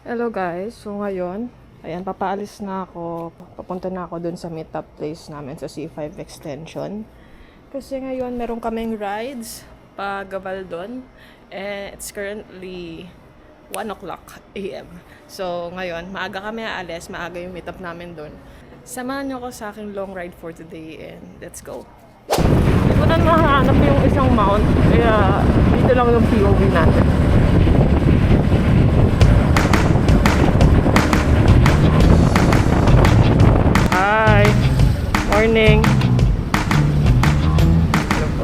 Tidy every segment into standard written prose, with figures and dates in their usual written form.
Hello guys, so ngayon, ayan, papaalis na ako, papunta na ako dun sa meetup place namin sa C5 Extension. Kasi ngayon, meron kaming rides pa Gabaldon, and it's currently 1 o'clock a.m. So ngayon, maaga kami aalis, maaga yung meetup namin dun. Samahan niyo ko sa aking long ride for today, and let's go. Hindi ko na mahanap yung isang mount, kaya dito lang yung POV natin. Hi! Morning! Hello po.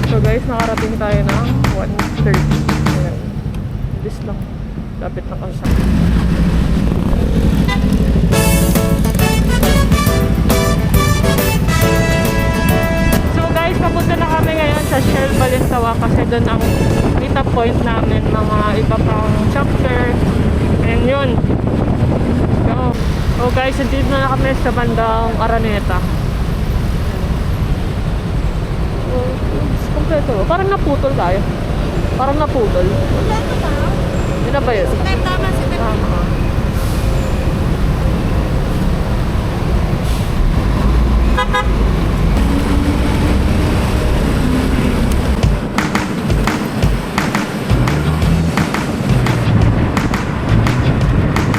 So guys, nakarating tayo ng 1:30. Ayan. This lang. Lapit na kasi. So guys, papunta na kami ngayon sa Shell Balintawa kasi doon ang meetup point namin. Mga iba pang chapter. And yun. So guys, dito na kami sa bandang Araneta. Kompleto. Parang naputol tayo. Parang naputol. Kompleto ba? Yun na ba yun? Tama. Tama.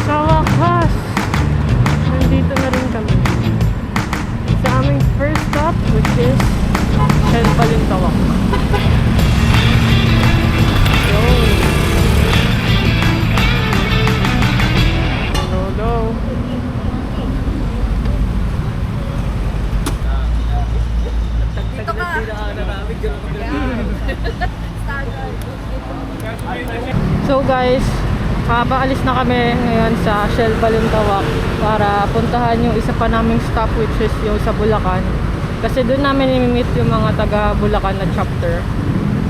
Sa wakas, nandito na rin kami sa aming first stop, which is Shell Balintawak. Hello. Dito ka. So guys, paalis na kami ngayon sa Shell Balintawak para puntahan yung isa pa naming stop, which is yung sa Bulacan. Kasi doon namin i-meet yung mga taga Bulacan na chapter.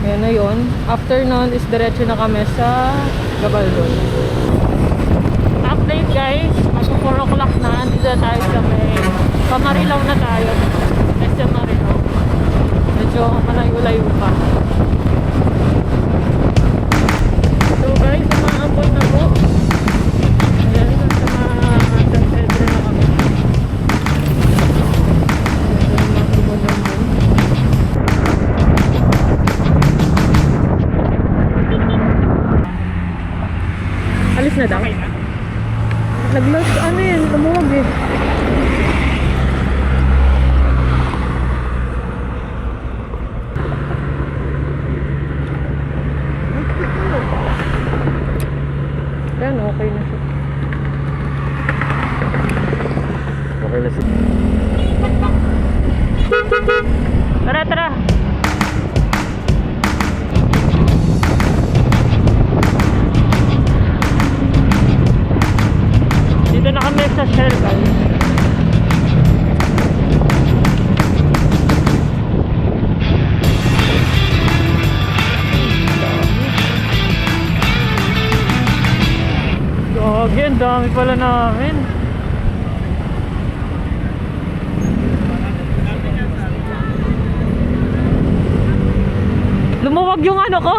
Yan na yun. After nun is diretso na kami sa Gabaldon. Update guys, ako 4 o'clock na. Dito na tayo sa may Pamarilaw na tayo. Sa Marilaw. Medyo malayo-layo pa. So guys, umaambon na po. Ayan, sa mga San Pedro na kami. Alis na daw? Nag-lost, ano yun, lumuwag eh. Yan, okay na siya. Okay na siya. Tara! Dito na kami sa Shell, guys. Again, dami pala namin. Lumawag yung ano ko?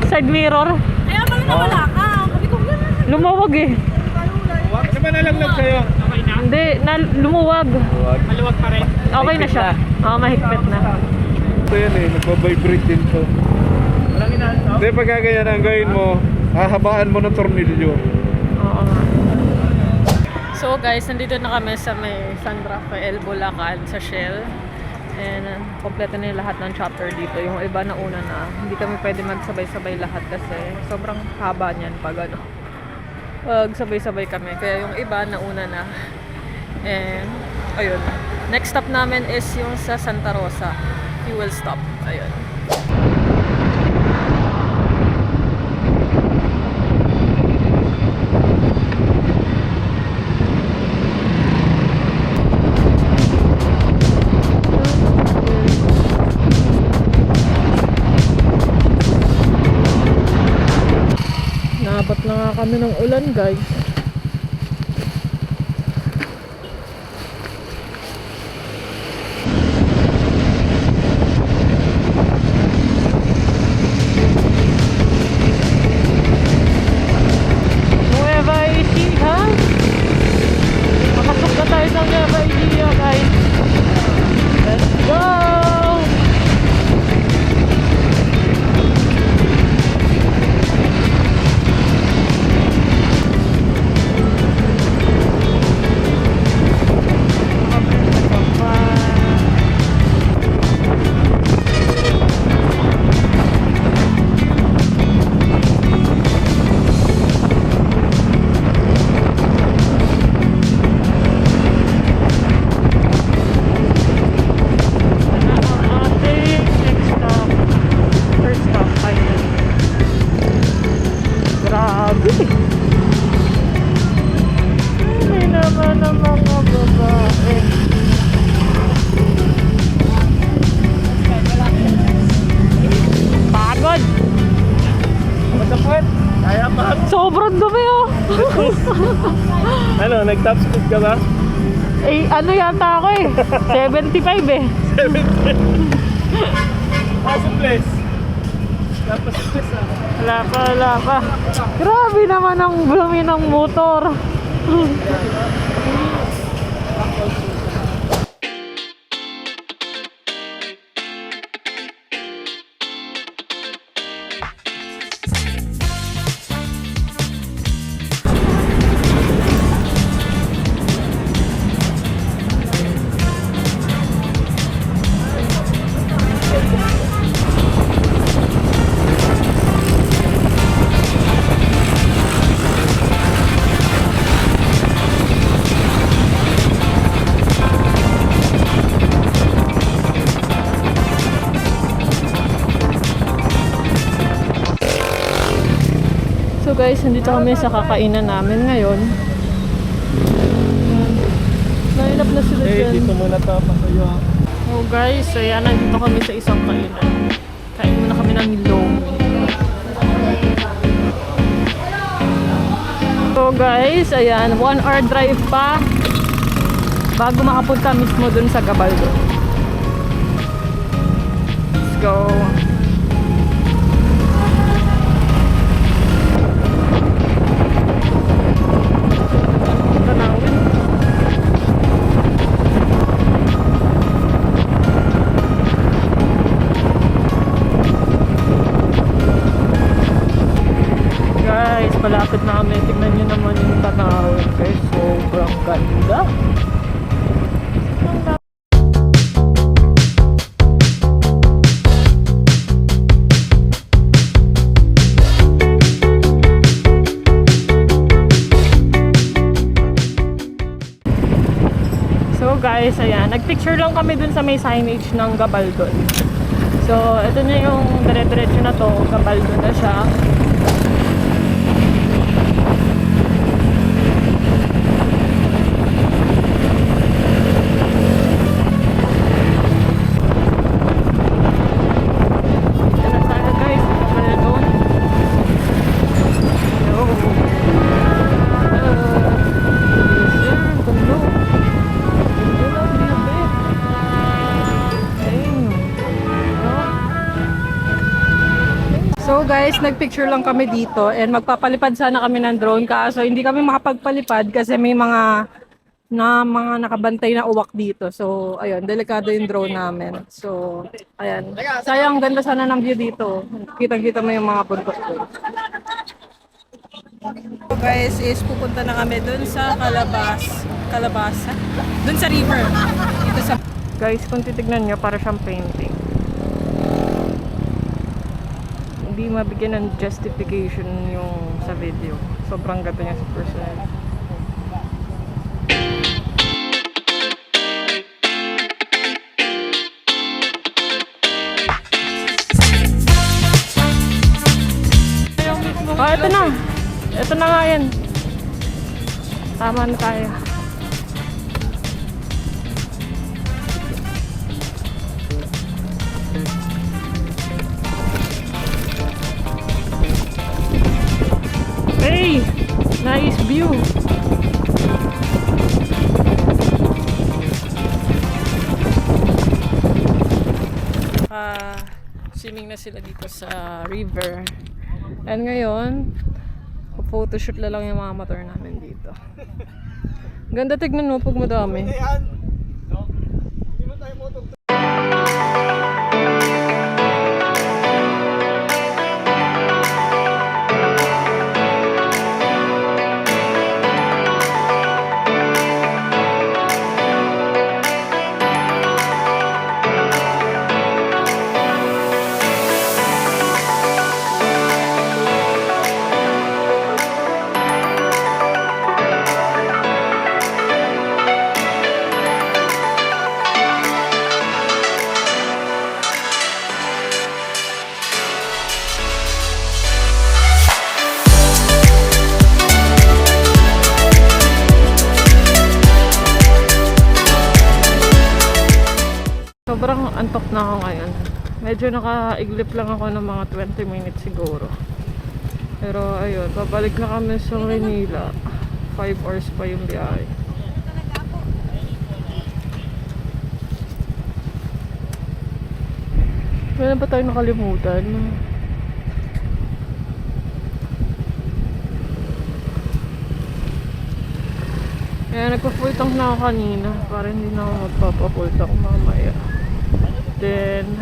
Side mirror. Ayaw pala na wala ka. Sabi ko, Lumawag eh. Ano ba nalaglag sa'yo? Okay na? Hindi, lumuwag. Maluwag pa rin? Okay na siya. Oo, mahigpit na. Ito yan eh, nagpa-vibrate din to. Walang inaanto? Hindi, pag ganyan ang gawin mo, hahabaan mo ng tornilyo. Oo. So guys, nandito na kami sa may San Rafael, Bulacan, sa Shell. And kompleto na yung lahat ng chapter dito. Yung iba na una na. Hindi kami pwede magsabay-sabay lahat kasi sobrang haba niyan pag ano. Pag sabay-sabay kami. Kaya yung iba na una na. And ayun. Next stop namin is yung sa Santa Rosa. Fuel stop. Ayun. Naabot na nga kami ng ulan, guys. grabe. Ay, naman ang mga babae. Pagod. Matapot. Kaya pa. Sobrang dumi oh. Ano, nag-top speed ka ba? Eh, ano yata ako eh. 75 eh. 70. Nasa place. Tapos place ah. Wala pa. Grabe naman ang dumi ng motor. So guys, nandito kami sa kakainan namin ngayon. Nainap na sila dyan. Dito muna to pa sa'yo. Oh guys, ayan, nandito kami sa isang kainan. Kain muna kami ng lomi. So guys, ayan, 1 hour drive pa bago makapunta mismo dun sa Gabaldon. Let's go. Tanawin. Guys, malapit na kami. Tignan nyo naman yung tanawin. Guys, sobrang ganda. So guys, ayan, nagpicture lang kami dun sa may signage ng Gabaldon. So, ito na yung dire-diretso na to, Gabaldon na siya. Ito na tayo guys, Gabaldon. Hello. Hello. Hello. So guys, nagpicture lang kami dito and magpapalipad sana kami ng drone kaso hindi kami makapagpalipad kasi may mga nakabantay na uwak dito. So ayun, delikado yung drone namin. So ayan, sayang ganda sana ng view dito. Kitang-kita mo yung mga bundok doon. So guys, is pupunta na kami dun sa Calabasa. Dun sa river. Dito sa guys, kung titignan nyo, para siyang painting. Hindi mabigyan ng justification yung sa video. Sobrang ganda niya sa personal. Oh, ito na. Ito na nga yan. Tama na tayo. Hey! Nice view! Swimming na sila dito sa river. And ngayon, photoshoot na lang yung mga motor namin dito. Ganda, tignan mo pag madami. sobrang antok na ako ngayon. Medyo nakaiglip lang ako ng mga 20 minutes siguro. Pero ayun, pabalik na kami sa Manila. 5 hours pa yung biyahe. Wala ba tayo nakalimutan? Kaya nagpa-full tank na ako kanina para hindi na ako magpapa-full tank mamaya. Then,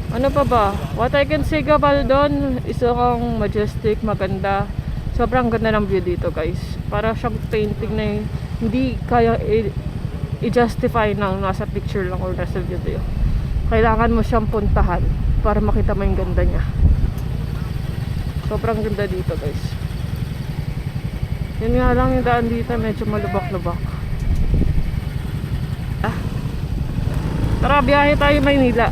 ano pa ba? What I can say Gabaldon, isa kang majestic, maganda. Sobrang ganda ng view dito guys. Para siyang painting na hindi kaya i-justify na nasa picture lang or nasa video. Kailangan mo siyang puntahan para makita mo yung ganda niya. Sobrang ganda dito guys. Yun nga lang yung daan dito, medyo malubak-lubak. Tara, biyahe tayo Maynila.